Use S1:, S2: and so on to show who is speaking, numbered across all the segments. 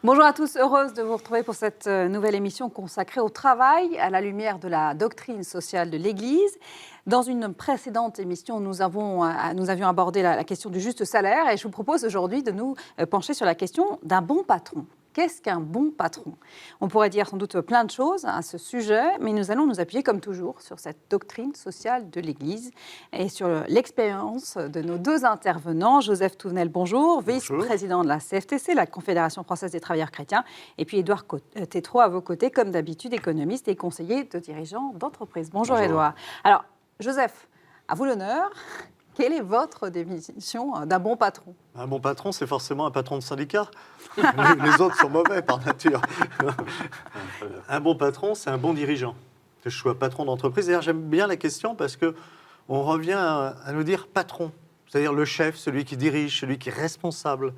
S1: Bonjour à tous, heureuse de vous retrouver pour cette nouvelle émission consacrée au travail à la lumière de la doctrine sociale de l'Église. Dans une précédente émission, nous avions abordé la question du juste salaire et je vous propose aujourd'hui de nous pencher sur la question d'un bon patron. Qu'est-ce qu'un bon patron? On pourrait dire sans doute plein de choses à ce sujet, mais nous allons nous appuyer comme toujours sur cette doctrine sociale de l'Église et sur l'expérience de nos deux intervenants. Joseph Touvenel, bonjour, vice-président de la CFTC, la Confédération française des travailleurs chrétiens, et puis Édouard Tétrault à vos côtés, comme d'habitude, économiste et conseiller de dirigeants d'entreprise. Bonjour Édouard. Alors, Joseph, à vous l'honneur. Quelle est votre définition d'un bon patron?
S2: Un bon patron, c'est forcément un patron de syndicat. Les autres sont mauvais par nature. Un bon patron, c'est un bon dirigeant. Que je sois patron d'entreprise. D'ailleurs, j'aime bien la question parce qu'on revient à nous dire patron, c'est-à-dire le chef, celui qui dirige, celui qui est responsable.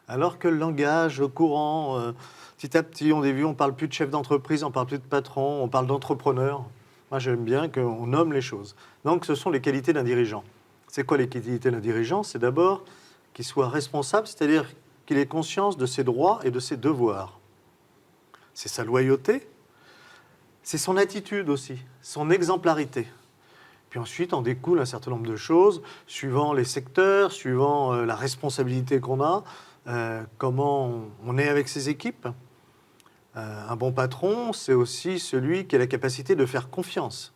S2: Alors que le langage courant, petit à petit, on ne parle plus de chef d'entreprise, on ne parle plus de patron, on parle d'entrepreneur. Moi, j'aime bien qu'on nomme les choses. Donc, ce sont les qualités d'un dirigeant. C'est quoi les qualités d'un dirigeant? C'est d'abord qu'il soit responsable, c'est-à-dire qu'il ait conscience de ses droits et de ses devoirs. C'est sa loyauté, c'est son attitude aussi, son exemplarité. Puis ensuite, en découle un certain nombre de choses, suivant les secteurs, suivant la responsabilité qu'on a, comment on est avec ses équipes. Un bon patron, c'est aussi celui qui a la capacité de faire confiance,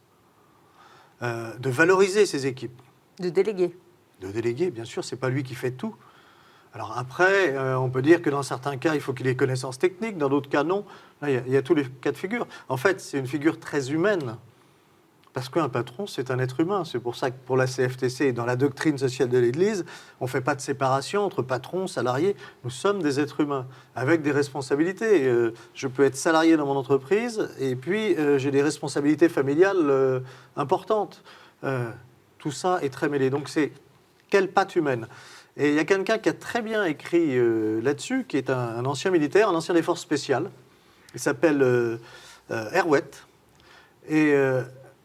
S2: de valoriser ses équipes.
S1: De déléguer.
S2: De déléguer, bien sûr, c'est pas lui qui fait tout. Alors après, on peut dire que dans certains cas, il faut qu'il ait connaissances techniques, dans d'autres cas, non. Là, il y a tous les cas de figure. En fait, c'est une figure très humaine, parce qu'un patron, c'est un être humain. C'est pour ça que pour la CFTC et dans la doctrine sociale de l'Église, on ne fait pas de séparation entre patron, salarié. Nous sommes des êtres humains, avec des responsabilités. Je peux être salarié dans mon entreprise, et puis j'ai des responsabilités familiales importantes. Tout ça est très mêlé. Donc, c'est quelle patte humaine. Et il y a quelqu'un qui a très bien écrit là-dessus, qui est un ancien militaire, un ancien des forces spéciales. Il s'appelle Herwet. Et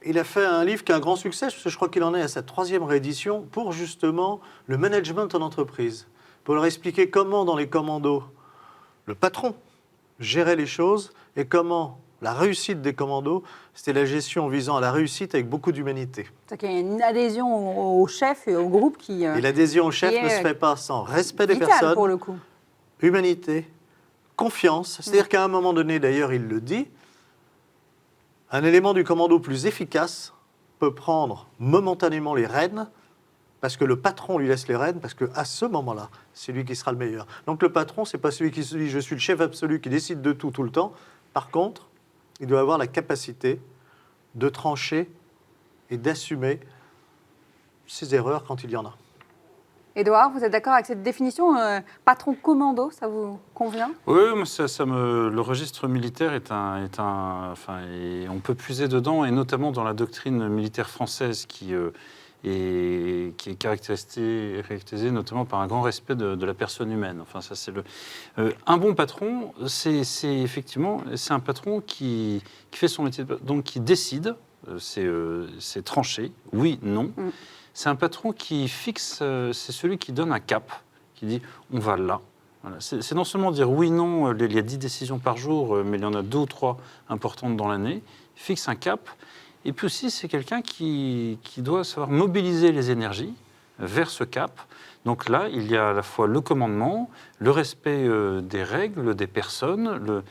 S2: il a fait un livre qui a un grand succès, parce que je crois qu'il en est à sa 3e réédition, pour justement le management en entreprise. Pour leur expliquer comment, dans les commandos, le patron gérait les choses et comment la réussite des commandos, c'était la gestion visant à la réussite avec beaucoup d'humanité.
S1: C'est-à-dire qu'il y a une adhésion au chef et au groupe qui...
S2: Et l'adhésion au chef ne se fait pas sans respect des
S1: vital
S2: personnes,
S1: pour le coup.
S2: Humanité, confiance. C'est-à-dire qu'à un moment donné, d'ailleurs, il le dit, un élément du commando plus efficace peut prendre momentanément les rênes, parce que le patron lui laisse les rênes, parce qu'à ce moment-là, c'est lui qui sera le meilleur. Donc le patron, ce n'est pas celui qui se dit « je suis le chef absolu qui décide de tout le temps ». Par contre, il doit avoir la capacité de trancher et d'assumer ses erreurs quand il y en a.
S1: Édouard, vous êtes d'accord avec cette définition patron commando, ça vous convient?
S3: Oui, le registre militaire et on peut puiser dedans, et notamment dans la doctrine militaire française qui est caractérisée notamment par un grand respect de la personne humaine. Enfin, ça, c'est un bon patron, c'est effectivement un patron qui fait son métier, donc qui décide, c'est tranché, oui, non. C'est un patron qui fixe, c'est celui qui donne un cap, qui dit on va là. Voilà. C'est non seulement dire oui, non, il y a 10 décisions par jour, mais il y en a 2 ou 3 importantes dans l'année. Il fixe un cap. Et puis aussi, c'est quelqu'un qui doit savoir mobiliser les énergies vers ce cap. Donc là, il y a à la fois le commandement, le respect des règles, des personnes.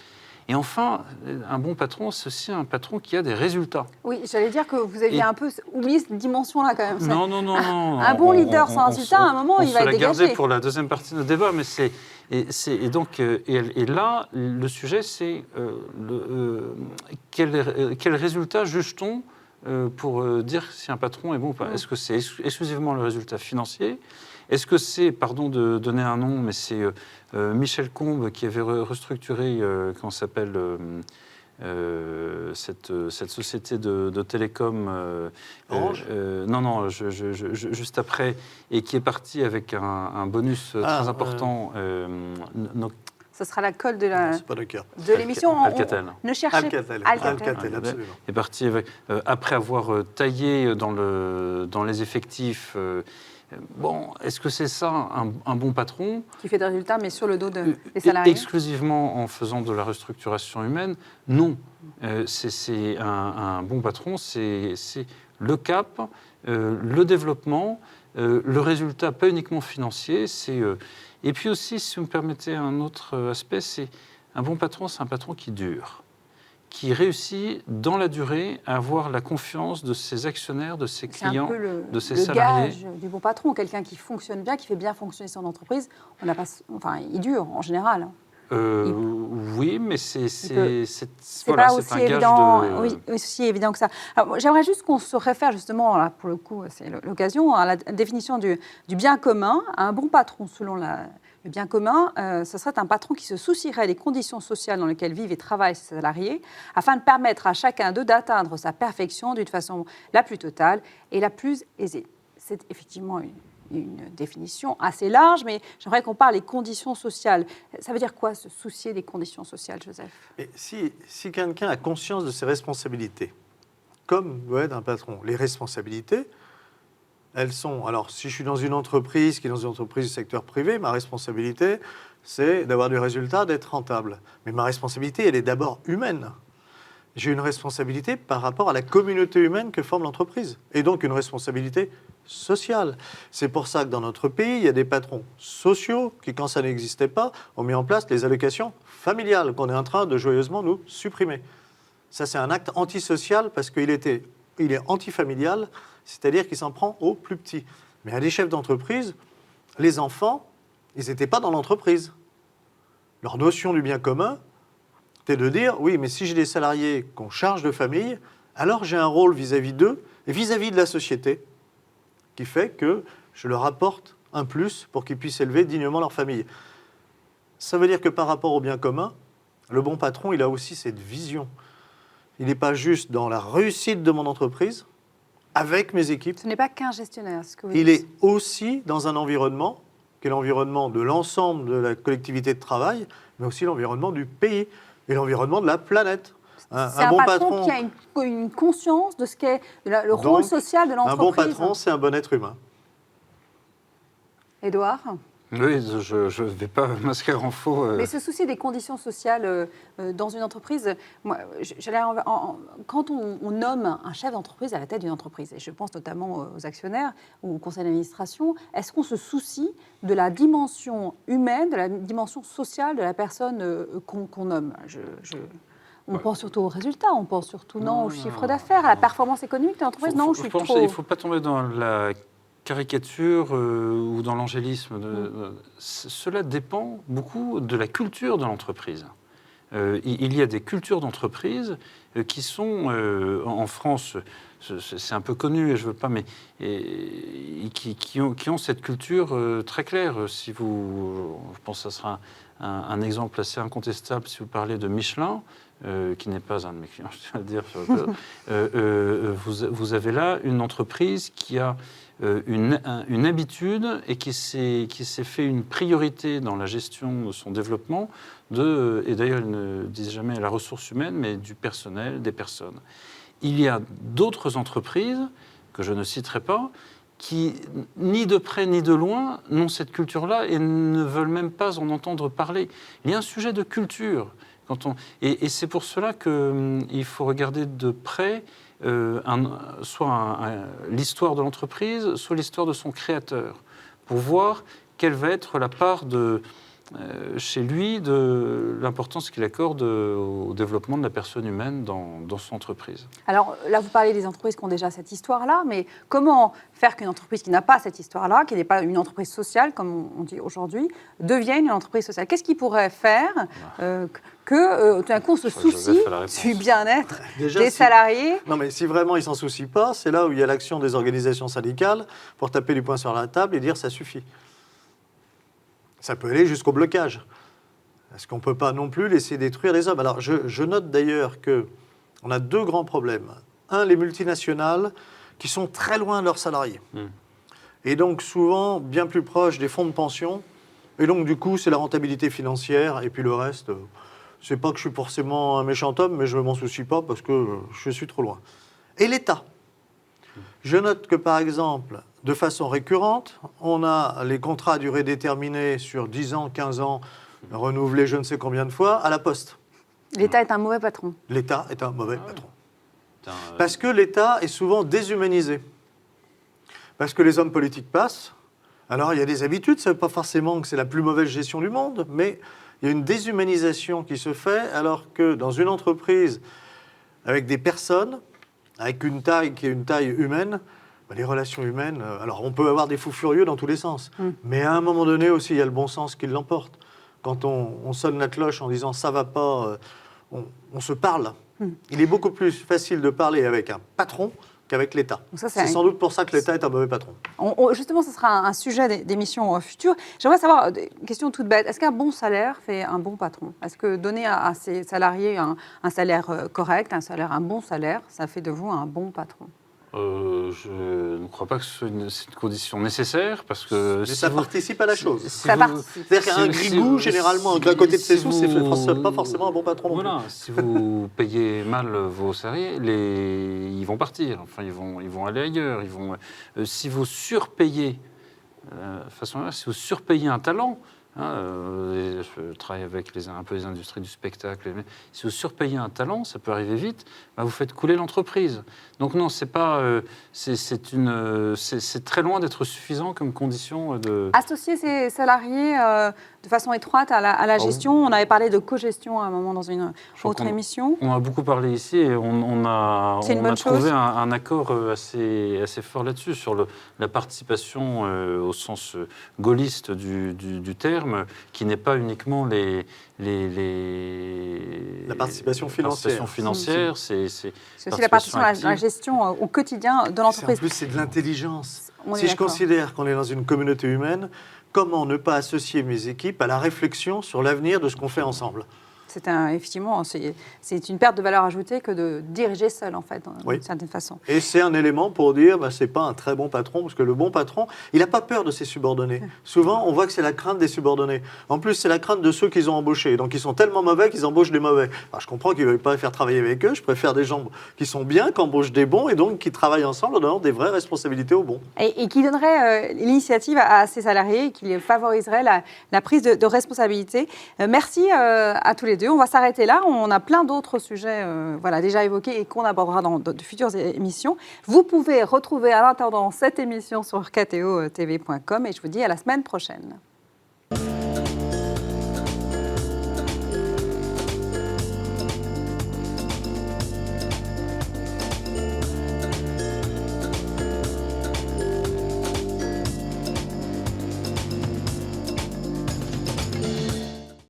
S3: Et enfin, un bon patron, c'est aussi un patron qui a des résultats.
S1: Oui, j'allais dire que vous aviez un peu oublié cette dimension-là quand même.
S3: Non.
S1: Un bon leader sans résultat, à un moment, il va être dégagé.
S3: On se la garder pour la deuxième partie de notre débat, mais et là, le sujet, c'est quel résultat juge-t-on pour dire si un patron est bon ou pas? Est-ce que c'est exclusivement le résultat financier? Est-ce que c'est, pardon de donner un nom, mais c'est Michel Combes qui avait restructuré, comment s'appelle, cette société de télécom
S2: Orange
S3: juste après, et qui est parti avec un bonus très important.
S1: Ce sera la colle de l'émission.
S3: Alcatel.
S1: Ne cherchez
S2: Alcatel, absolument.
S3: Est parti avec, après avoir taillé dans les effectifs. Bon, est-ce que c'est ça un bon patron?
S1: Qui fait des résultats, mais sur le dos des salariés.
S3: Exclusivement en faisant de la restructuration humaine? Non. C'est un bon patron, c'est le cap, le développement, le résultat, pas uniquement financier. Et puis aussi, si vous me permettez un autre aspect, c'est un bon patron, c'est un patron qui dure, qui réussit dans la durée à avoir la confiance de ses actionnaires, de ses clients, de ses salariés.
S1: C'est un peu le gage du bon patron, quelqu'un qui fonctionne bien, qui fait bien fonctionner son entreprise. Il dure en général.
S3: Oui, mais c'est
S1: pas aussi
S3: un gage
S1: évident,
S3: de...
S1: oui, aussi évident que ça. J'aimerais juste qu'on se réfère justement, là, pour le coup, c'est l'occasion, à la définition du bien commun. Un bon patron, selon le bien commun, ce serait un patron qui se soucierait des conditions sociales dans lesquelles vivent et travaillent ses salariés, afin de permettre à chacun d'eux d'atteindre sa perfection d'une façon la plus totale et la plus aisée. C'est effectivement une définition assez large, mais j'aimerais qu'on parle des conditions sociales. Ça veut dire quoi, se soucier des conditions sociales, Joseph?
S2: Et si quelqu'un a conscience de ses responsabilités, comme doit être un patron, les responsabilités, elles sont... Alors, si je suis dans une entreprise, qui est dans une entreprise du secteur privé, ma responsabilité, c'est d'avoir du résultat, d'être rentable. Mais ma responsabilité, elle est d'abord humaine. J'ai une responsabilité par rapport à la communauté humaine que forme l'entreprise, et donc une responsabilité sociale. C'est pour ça que dans notre pays, il y a des patrons sociaux qui, quand ça n'existait pas, ont mis en place les allocations familiales qu'on est en train de joyeusement nous supprimer. Ça, c'est un acte antisocial parce qu'il est antifamilial, c'est-à-dire qu'il s'en prend aux plus petits. Mais à des chefs d'entreprise, les enfants, ils n'étaient pas dans l'entreprise. Leur notion du bien commun, c'est de dire, oui, mais si j'ai des salariés qu'on charge de famille, alors j'ai un rôle vis-à-vis d'eux et vis-à-vis de la société qui fait que je leur apporte un plus pour qu'ils puissent élever dignement leur famille. Ça veut dire que par rapport au bien commun, le bon patron, il a aussi cette vision. Il n'est pas juste dans la réussite de mon entreprise, avec mes équipes.
S1: Ce n'est pas qu'un gestionnaire, ce que vous
S2: Il
S1: dites.
S2: est aussi dans un environnement, qui est l'environnement de l'ensemble de la collectivité de travail, mais aussi l'environnement du pays et l'environnement de la planète.
S1: C'est un bon patron qui a une conscience de ce qu'est le rôle social de l'entreprise.
S2: Un bon patron, c'est un bon être humain.
S1: Édouard?
S3: Oui, je ne vais pas m'inscrire en faux.
S1: Mais se soucier des conditions sociales dans une entreprise, quand on nomme un chef d'entreprise à la tête d'une entreprise, et je pense notamment aux actionnaires ou au conseil d'administration, est-ce qu'on se soucie de la dimension humaine, de la dimension sociale de la personne qu'on nomme? On pense surtout aux résultats, on pense surtout au chiffre d'affaires, à la performance économique de l'entreprise.
S3: Il ne faut pas tomber dans la caricature ou dans l'angélisme. Cela dépend beaucoup de la culture de l'entreprise. Il y a des cultures d'entreprise qui sont, en France, c'est un peu connu, et je veux pas, mais qui ont cette culture très claire. Je pense que ça sera un exemple assez incontestable si vous parlez de Michelin, qui n'est pas un de mes clients, je tiens à le dire. Vous avez là une entreprise qui a une habitude et qui s'est fait une priorité dans la gestion de son développement, et d'ailleurs, ils ne disent jamais la ressource humaine, mais du personnel, des personnes. Il y a d'autres entreprises, que je ne citerai pas, qui, ni de près ni de loin, n'ont cette culture-là et ne veulent même pas en entendre parler. Il y a un sujet de culture. Et c'est pour cela qu'il faut regarder de près soit l'histoire de l'entreprise, soit l'histoire de son créateur, pour voir quelle va être la part chez lui de l'importance qu'il accorde au développement de la personne humaine dans son entreprise.
S1: Alors là, vous parlez des entreprises qui ont déjà cette histoire-là, mais comment faire qu'une entreprise qui n'a pas cette histoire-là, qui n'est pas une entreprise sociale, comme on dit aujourd'hui, devienne une entreprise sociale? Qu'est-ce qui pourrait faire que tout d'un coup on se soucie du bien-être des salariés?
S2: Non, mais si vraiment ils ne s'en soucient pas, c'est là où il y a l'action des organisations syndicales pour taper du poing sur la table et dire ça suffit. Ça peut aller jusqu'au blocage. Parce qu'on ne peut pas non plus laisser détruire les hommes. Alors, je note d'ailleurs qu'on a deux grands problèmes. Un, les multinationales qui sont très loin de leurs salariés. Et donc, souvent, bien plus proches des fonds de pension. Et donc, du coup, c'est la rentabilité financière. Et puis le reste, c'est pas que je suis forcément un méchant homme, mais je ne m'en soucie pas parce que je suis trop loin. Et l'État. Je note que, par exemple, de façon récurrente. On a les contrats à durée déterminée sur 10 ans, 15 ans, renouvelés je ne sais combien de fois, à la Poste.
S1: L'État est un mauvais patron.
S2: L'État est un mauvais patron.
S3: Putain,
S2: Parce que l'État est souvent déshumanisé. Parce que les hommes politiques passent. Alors, il y a des habitudes, ça ne veut pas forcément que c'est la plus mauvaise gestion du monde, mais il y a une déshumanisation qui se fait, alors que dans une entreprise, avec des personnes, avec une taille qui est une taille humaine, les relations humaines, alors on peut avoir des fous furieux dans tous les sens, mais à un moment donné aussi, il y a le bon sens qui l'emporte. Quand on sonne la cloche en disant « ça va pas », on se parle. Il est beaucoup plus facile de parler avec un patron qu'avec l'État. C'est sans doute pour ça que l'État est un mauvais patron.
S1: Justement, ce sera un sujet d'émission future. J'aimerais savoir, une question toute bête, est-ce qu'un bon salaire fait un bon patron? Est-ce que donner à ses salariés un salaire correct, un bon salaire, ça fait de vous un bon patron?
S3: Je ne crois pas que c'est une condition nécessaire, parce que...
S2: Mais ça participe à la chose.
S1: Ça participe.
S2: C'est-à-dire qu'un grigou, généralement, un gars à côté de ses sous, c'est pas forcément un bon patron.
S3: Voilà, si vous payez mal vos salariés, ils vont partir, enfin, ils vont aller ailleurs. Si vous surpayez, si vous surpayez un talent, je travaille avec un peu les industries du spectacle. Si vous surpayez un talent, ça peut arriver vite. Vous faites couler l'entreprise. Donc non, c'est très loin d'être suffisant comme condition de...
S1: Associer ses salariés de façon étroite à la gestion. On avait parlé de co-gestion à un moment dans une autre émission.
S3: On a beaucoup parlé ici et on a trouvé un accord assez fort là-dessus, sur la participation au sens gaulliste du terme, qui n'est pas uniquement la participation financière. C'est
S1: aussi la participation à la gestion au quotidien de l'entreprise.
S2: En plus, c'est de l'intelligence. Si je considère qu'on est dans une communauté humaine, comment ne pas associer mes équipes à la réflexion sur l'avenir de ce qu'on fait ensemble?
S1: Effectivement, c'est une perte de valeur ajoutée que de diriger seul, en fait, d'une certaine façon.
S2: Et c'est un élément pour dire, c'est pas un très bon patron, parce que le bon patron, il n'a pas peur de ses subordonnés. Souvent, on voit que c'est la crainte des subordonnés. En plus, c'est la crainte de ceux qu'ils ont embauchés. Donc, ils sont tellement mauvais qu'ils embauchent des mauvais. Alors, je comprends qu'ils ne veulent pas faire travailler avec eux. Je préfère des gens qui sont bien, qui embauchent des bons, et donc qui travaillent ensemble en donnant des vraies responsabilités aux bons.
S1: Et qui donnerait l'initiative à ses salariés, et qui favoriserait la prise de responsabilité. Merci à tous les deux. On va s'arrêter là. On a plein d'autres sujets déjà évoqués et qu'on abordera dans de futures émissions. Vous pouvez retrouver à l'intendant cette émission sur kto-tv.com et je vous dis à la semaine prochaine.